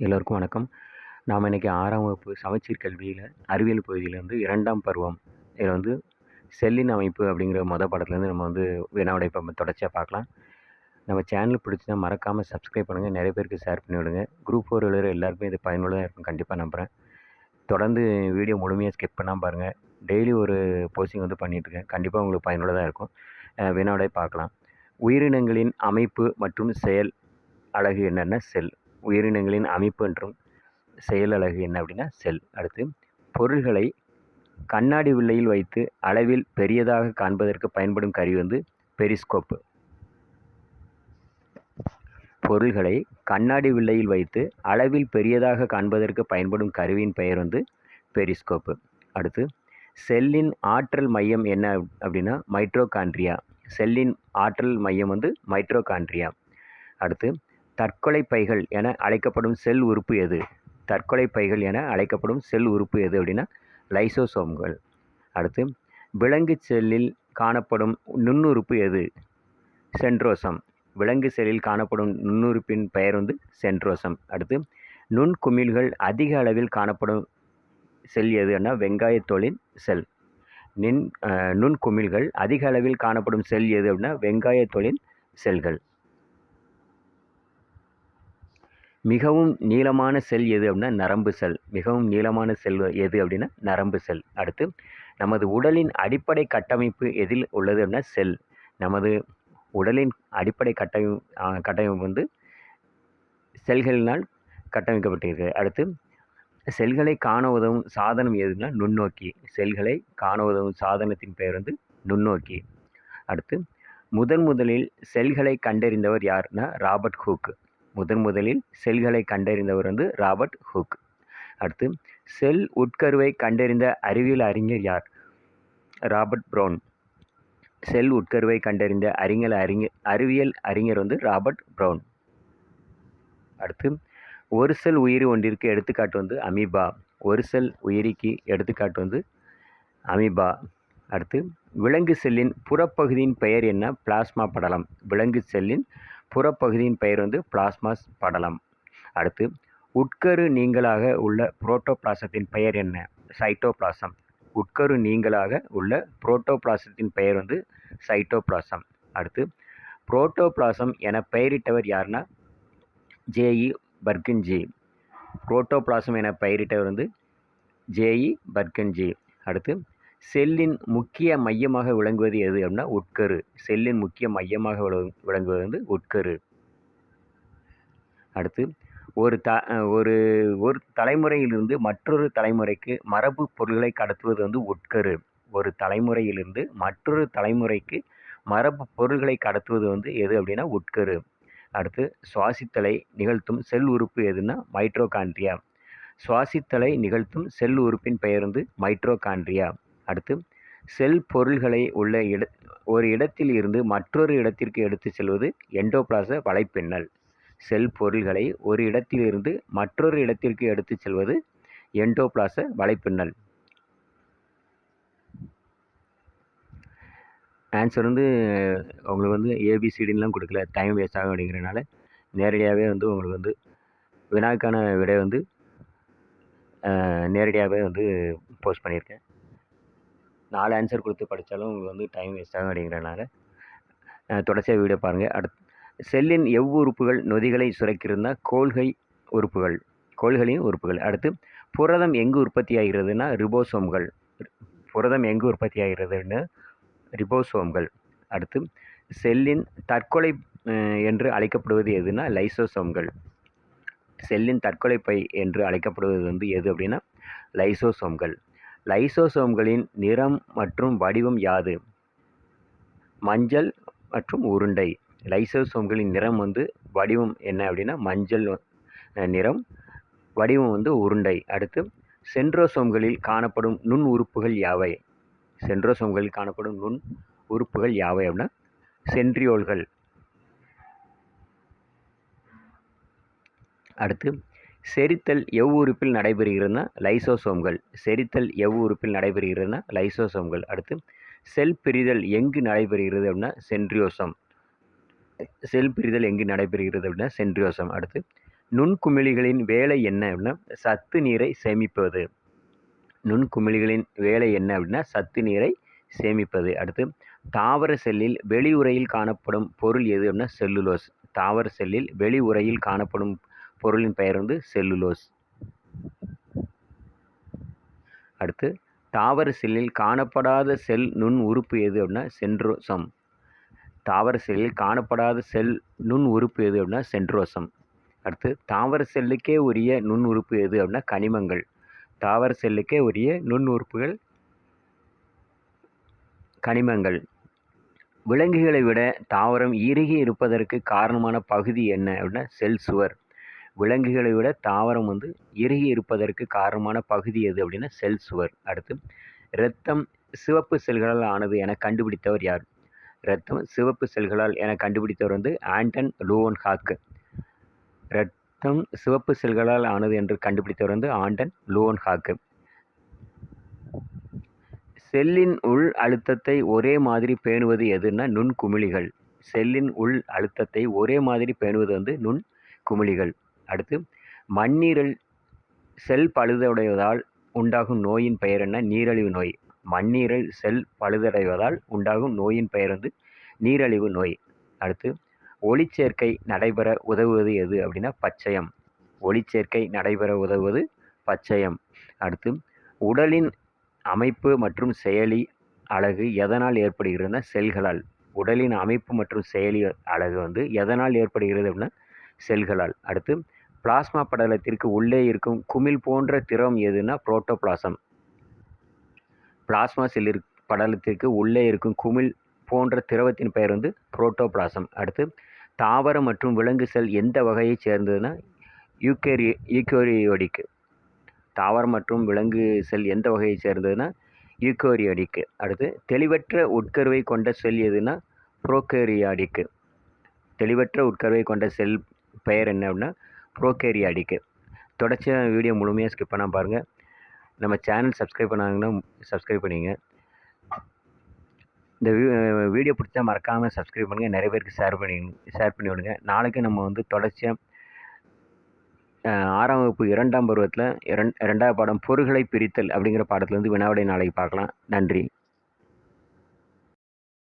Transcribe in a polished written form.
எல்லோருக்கும் வணக்கம். நாம் இன்னைக்கு 6ஆம் வகுப்பு சமச்சீர் கல்வியில அறிவியல் பகுதியில வந்து 2ஆம் பருவம். இதில வந்து செல்லின் அமைப்பு அப்படிங்கிற பாடத்துலேருந்து நம்ம வந்து வினாவுடைய தொடர்ச்சியா பார்க்கலாம். நம்ம சேனல் பிடிச்சிருந்தா மறக்காம சப்ஸ்கிரைப் பண்ணுங்க. நிறைய பேருக்கு ஷேர் பண்ணி விடுங்க. குரூப் 4 எழுதுற எல்லாருக்குமே இது பயனுள்ளதா இருக்கும்னு கண்டிப்பா நம்புறேன். தொடர்ந்து வீடியோ முழுமையா ஸ்கிப் பண்ணாம பாருங்க. டெய்லி ஒரு போஸ்டிங் வந்து பண்ணிட்டுருக்கேன். கண்டிப்பா உங்களுக்கு பயனுள்ளதா இருக்கும். வினாவிடை பார்க்கலாம். உயிரினங்களின் அமைப்பு மற்றும் செயல் அலகு என்னன்னா செல். உயிரினங்களின் அமைப்பு மற்றும் செயல் அலகு என்ன அப்படின்னா செல். அடுத்து பொருள்களை கண்ணாடி வில்லையில் வைத்து அளவில் பெரியதாக காண்பதற்கு பயன்படும் கருவி வந்து பெரிஸ்கோப்பு. பொருள்களை கண்ணாடி வில்லையில் வைத்து அளவில் பெரியதாக காண்பதற்கு பயன்படும் கருவியின் பெயர் வந்து பெரிஸ்கோப்பு. அடுத்து செல்லின் ஆற்றல் மையம் என்ன அப்படின்னா மைட்டோகாண்ட்ரியா. செல்லின் ஆற்றல் மையம் வந்து மைட்டோகாண்ட்ரியா. அடுத்து தற்கொலை பைகள் என அழைக்கப்படும் செல் உறுப்பு எது? தற்கொலை பைகள் என அழைக்கப்படும் செல் உறுப்பு எது அப்படின்னா லைசோசோம்கள். அடுத்து விலங்கு செல்லில் காணப்படும் நுண்ணுறுப்பு எது? சென்ட்ரோசம். விலங்கு செல்லில் காணப்படும் நுண்ணுறுப்பின் பெயர் வந்து சென்ட்ரோசம். அடுத்து நுண்குமிழ்கள் அதிக அளவில் காணப்படும் செல் எதுன்னா வெங்காயத்தோலின் செல். நுண்குமிழ்கள் அதிக அளவில் காணப்படும் செல் எது அப்படின்னா வெங்காயத்தோலின் செல்கள். மிகவும் நீளமான செல் எது அப்படின்னா நரம்பு செல். மிகவும் நீளமான செல் எது அப்படின்னா நரம்பு செல். அடுத்து நமது உடலின் அடிப்படை கட்டமைப்பு எதில் உள்ளது அப்படின்னா செல். நமது உடலின் அடிப்படை கட்டமைப்பு வந்து செல்களினால் கட்டமைக்கப்பட்டிருக்கு. அடுத்து செல்களை காண உதவும் சாதனம் எதுனா நுண்ணோக்கி. செல்களை காண உதவும் சாதனத்தின் பெயர் வந்து நுண்ணோக்கி. அடுத்து முதலில் செல்களை கண்டறிந்தவர் யாருன்னா ராபர்ட் ஹூக். முதலில் செல்களை கண்டறிந்தவர் வந்து ராபர்ட் ஹூக். அடுத்து செல் உட்கருவை கண்டறிந்த அறிவியல் அறிஞர் யார்? Robert brown. செல் உட்கருவை கண்டறிந்த அறிவியல் அறிஞர் வந்து ராபர்ட் ப்ரவுன். அடுத்து ஒரு செல் உயிரி ஒன்றிற்கு எடுத்துக்காட்டு வந்து அமீபா. ஒரு செல் உயிரிக்கு எடுத்துக்காட்டு வந்து அமீபா. அடுத்து விலங்கு செல்லின் புறப்பகுதியின் பெயர் என்ன? பிளாஸ்மா படலம். விலங்கு செல்லின் புறப்பகுதியின் பெயர் வந்து பிளாஸ்மாஸ் படலம். அடுத்து உட்கரு நீங்களாக உள்ள புரோட்டோபிளாசத்தின் பெயர் என்ன? சைட்டோபிளாசம். உட்கரு நீங்களாக உள்ள புரோட்டோபிளாசத்தின் பெயர் வந்து சைட்டோபிளாசம். அடுத்து புரோட்டோபிளாசம் என பெயரிட்டவர் யாருன்னா ஜேஇ பர்கின்ஜி. புரோட்டோபிளாசம் என பெயரிட்டவர் வந்து ஜேஇ பர்கின்ஜி. அடுத்து செல்லின் முக்கிய மையமாக விளங்குவது எது அப்படின்னா உட்கரு. செல்லின் முக்கிய மையமாக விளங்குவது வந்து உட்கரு. அடுத்து ஒரு தலைமுறையிலிருந்து மற்றொரு தலைமுறைக்கு மரபு பொருள்களை கடத்துவது வந்து உட்கரு. ஒரு தலைமுறையிலிருந்து மற்றொரு தலைமுறைக்கு மரபு பொருள்களை கடத்துவது வந்து எது அப்படின்னா உட்கரு. அடுத்து சுவாசித்தலை நிகழ்த்தும் செல் உறுப்பு எதுன்னா மைட்டோகாண்ட்ரியா. சுவாசித்தலை நிகழ்த்தும் செல் உறுப்பின் பெயர் வந்து மைட்டோகாண்ட்ரியா. அடுத்து செல் பொருள்களை உள்ள ஒரு இடத்தில் இருந்து மற்றொரு இடத்திற்கு எடுத்து செல்வது எண்டோபிளாச வலைப்பின்னல். செல் பொருள்களை ஒரு இடத்திலிருந்து மற்றொரு இடத்திற்கு எடுத்து செல்வது எண்டோபிளாச வலைப்பின்னல். ஆன்சர் வந்து உங்களுக்கு வந்து ஏபிசிடின்லாம் கொடுக்கல, டைம் வேஸ்ட் ஆகும் அப்படிங்கிறனால நேரடியாகவே வந்து உங்களுக்கு வந்து வினாக்கான விடை வந்து நேரடியாகவே வந்து போஸ்ட் பண்ணியிருக்கேன். 4 ஆன்சர் கொடுத்து படித்தாலும் உங்களுக்கு வந்து டைம் வேஸ்ட் ஆகும் அப்படிங்கிறனால தொடர்ச்சியாக வீடியோ பாருங்கள். அடுத்து செல்லின் உறுப்புகள் நொதிகளை சுரக்கிறதுனா கோல்கை உறுப்புகள். கோள்களின் உறுப்புகள். அடுத்து புரதம் எங்கு உற்பத்தி ஆகிறதுனா ரிபோசோம்கள். புரதம் எங்கு உற்பத்தி ஆகிறதுன்னு ரிபோசோம்கள். அடுத்து செல்லின் தற்கொலை என்று அழைக்கப்படுவது எதுனா லைசோசோம்கள். செல்லின் தற்கொலை பை என்று அழைக்கப்படுவது வந்து எது அப்படின்னா லைசோசோம்கள். லைசோசோம்களின் நிறம் மற்றும் வடிவம் யாது? மஞ்சள் மற்றும் உருண்டை. லைசோசோம்களின் நிறம் வந்து வடிவம் என்ன அப்படின்னா மஞ்சள் நிறம், வடிவம் வந்து உருண்டை. அடுத்து சென்ட்ரோசோம்களில் காணப்படும் நுண் உறுப்புகள் யாவை? சென்ட்ரோசோம்களில் காணப்படும் நுண் உறுப்புகள் யாவை அப்படின்னா சென்ட்ரியோல்கள். அடுத்து செரித்தல் உறுப்பில் நடைபெறுகிறதுனா லைசோசோம்கள். செரித்தல் உறுப்பில் நடைபெறுகிறதுனா லைசோசோம்கள். அடுத்து செல் பிரிதல் எங்கு நடைபெறுகிறது அப்படின்னா சென்ட்ரியோசோம். செல் பிரிதல் எங்கு நடைபெறுகிறது அப்படின்னா சென்ட்ரியோசோம். அடுத்து நுண்குமிழிகளின் வேலை என்ன அப்படின்னா சத்து நீரை சேமிப்பது. நுண்குமிழிகளின் வேலை என்ன அப்படின்னா சத்து நீரை சேமிப்பது. அடுத்து தாவர செல்லில் வெளியுறையில் காணப்படும் பொருள் எது அப்படின்னா செல்லுலோஸ். தாவர செல்லில் வெளியுறையில் காணப்படும் பொருளின் பெயர் வந்து செல்லுலோஸ். அடுத்து தாவர செல்லில் காணப்படாத செல் நுண் உறுப்பு எது அப்படின்னா சென்ட்ரோசம். தாவர செல்லில் காணப்படாத செல் நுண் உறுப்பு எது அப்படின்னா சென்ட்ரோசம். அடுத்து தாவர செல்லுக்கே உரிய நுண் உறுப்பு எது அப்படின்னா கனிமங்கள். தாவர செல்லுக்கே உரிய நுண் உறுப்புகள் கனிமங்கள். விலங்குகளை விட தாவரம் இறுகி இருப்பதற்கு காரணமான பகுதி என்ன அப்படின்னா செல் சுவர். விலங்குகளை விட தாவரம் வந்து இறுகி இருப்பதற்கு காரணமான பகுதி எது அப்படின்னா செல் சுவர். அடுத்து இரத்தம் சிவப்பு செல்களால் ஆனது என கண்டுபிடித்தவர் யார்? இரத்தம் சிவப்பு செல்களால் என கண்டுபிடித்தவர் வந்து ஆண்டன் லூவன்ஹாக். இரத்தம் சிவப்பு செல்களால் ஆனது என்று கண்டுபிடித்தவர் வந்து ஆண்டன் லூவன்ஹாக். செல்லின் உள் அழுத்தத்தை ஒரே மாதிரி பேணுவது எதுன்னா நுண்குமிழிகள். செல்லின் உள் அழுத்தத்தை ஒரே மாதிரி பேணுவது வந்து நுண்குமிழிகள். அடுத்து மண்ணீரல் செல் பழுதடைவதால் உண்டாகும் நோயின் பெயர் என்ன? நீரழிவு நோய். மண்ணீரல் செல் பழுதடைவதால் உண்டாகும் நோயின் பெயர் வந்து நீரழிவு நோய். அடுத்து ஒளிச்சேர்க்கை நடைபெற உதவுவது எது அப்படின்னா பச்சையம். ஒளிச்சேர்க்கை நடைபெற உதவுவது பச்சையம். அடுத்து உடலின் அமைப்பு மற்றும் செயலி அழகு எதனால் ஏற்படுகிறதுனா செல்களால். உடலின் அமைப்பு மற்றும் செயலி அழகு வந்து எதனால் ஏற்படுகிறது அப்படின்னா செல்களால். அடுத்து பிளாஸ்மா படலத்திற்கு உள்ளே இருக்கும் குமிழ் போன்ற திரவம் எதுனா புரோட்டோபிளாசம். பிளாஸ்மா செல் படலத்திற்கு உள்ளே இருக்கும் குமிழ் போன்ற திரவத்தின் பெயர் வந்து புரோட்டோபிளாசம். அடுத்து தாவர மற்றும் விலங்கு செல் எந்த வகையைச் சேர்ந்ததுன்னா யூகேரியோடிக். தாவரம் மற்றும் விலங்கு செல் எந்த வகையைச் சேர்ந்ததுன்னா யூகேரியோடிக். அடுத்து தெளிவற்ற உட்கருவை கொண்ட செல் எதுனா புரோகேரியாடிக். தெளிவற்ற உட்கருவை கொண்ட செல் பெயர் என்ன அப்படின்னா புரோகேரியாடிக். தொடர்ச்சியாக வீடியோ முழுமையாக ஸ்கிப் பண்ணால் பாருங்கள். நம்ம சேனல் சப்ஸ்கிரைப் பண்ணாங்கன்னா சப்ஸ்கிரைப் பண்ணிங்க. இந்த வீடியோ பிடிச்சா மறக்காமல் சப்ஸ்கிரைப் பண்ணுங்கள். நிறைய பேருக்கு ஷேர் பண்ணி விடுங்க. நாளைக்கு நம்ம வந்து தொடர்ச்சியாக 6ஆம் வகுப்பு 2ஆம் பருவத்தில் 2வது பாடம் பொருள்களை பிரித்தல் அப்படிங்கிற பாடத்துலேருந்து வினாவிடை நாளைக்கு பார்க்கலாம். நன்றி.